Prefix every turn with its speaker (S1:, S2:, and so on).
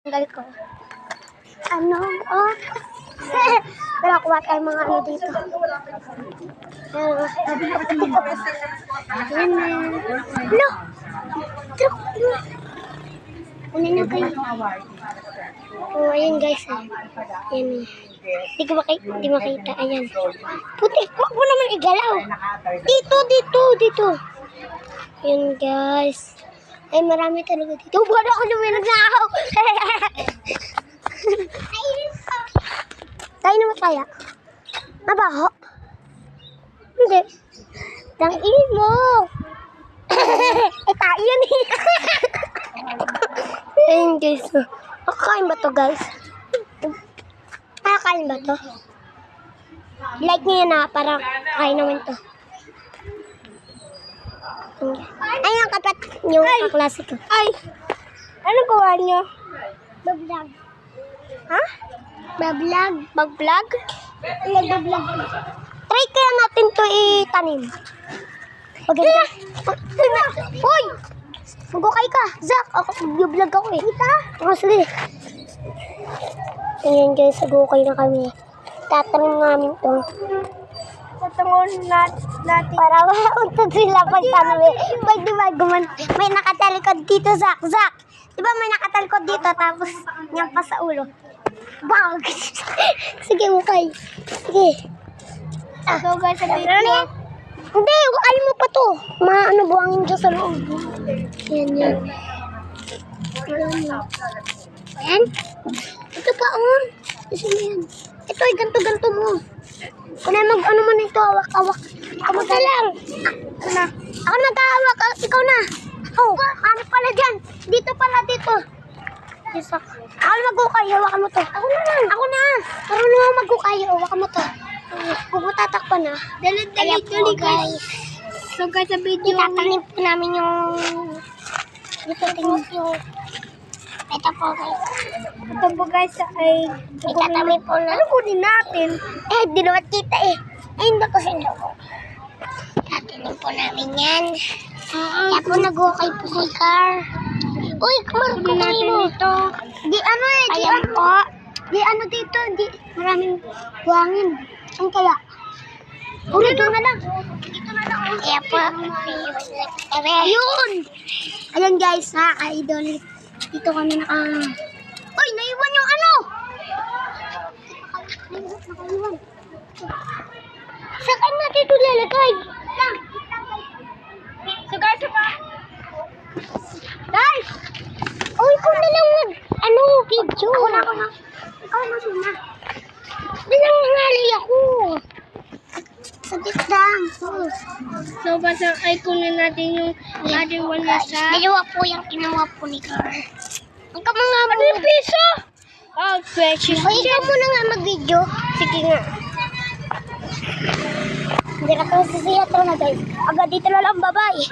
S1: Tanggal ko. Ano? Oh. Wala kuha tayo mga ano dito. Ayan na. Ano? Truk. Ano na kayo? Oh, ayan guys. Ayan. Di makita. Ayan. Puti. Huwag mo naman igalaw. Dito. Ayan guys. Ay, marami talaga dito. Wala ako naman nag-nakaw. Tayo naman kaya. Mabaho? Hindi. Tangin mo. Eh, tayo yan eh. Ayun guys. Makakain ba to guys? Makakain ba to? Like nyo yun ha. Para kain naman to. Ayun kapat yung kaklase ko. Ay! Ano gawa nyo? Bablog. Ha? Bablog. Bablog? Bablog. Try kaya natin to itanim. Maganda. Uy! Mag-okay ka. Zach, mag-vlog ako eh. Kita? Sige. Ayan guys, mag-okay na kami. Tatanim namin to. Tatangon natin. Para mauntot sila pagtanong eh. Pwede ba may nakatalikod dito, Zach. Diba may nakatalikod dito tapos niyang pa sa ulo. Bag! Sige, okay. Sige. So guys, sabihin mo. Hindi, ay mo pa to. Maano buhangin dyan sa loob. Yan. Ayan. Ito pa, oh. Isa na yan. Ito, ganto mo. Kung mag-ano mo nito, awak. Ako na lang. Ako nag-awak. Ikaw na. Oh, ano pala dyan? Dito. Yes, ako mag-ukay. Hawakan mo to. Ako na. Marunong ako mag-ukay. Hawakan mo to. Puputatakpan na. Dali, guys. So guys, sa video, itatanim po namin yung ito po guys ay itatanim po na. Ano kunin natin? Di naman kita eh. Hindi ko sinuko. Itatanim po namin yan. Kaya po nag-okay po si Car. Uy, kumaroon natin ito. Ayan po. Dito. Maraming buhangin. Ang kaya? Dito na lang. Kaya po. Ayun! Ayan guys, ka-idol. Dito kami Uy, naiwan yung ano! Nakaiwan. Saan natin ito lalagay? So guys, guys! Uy, kung na lang video. Ako na. Ikaw na muna. Nangangali ako. Sagit lang. So, basta ay kunin natin yung ating wala sa... Dalawa po yung kinuha po ni Carl. Ang ka mga ano yung piso? Oh, precious. O, ikaw muna nga mag-video. Sige nga. Hindi ka ito sisiya ito na guys. Agad dito na lang, bye-bye.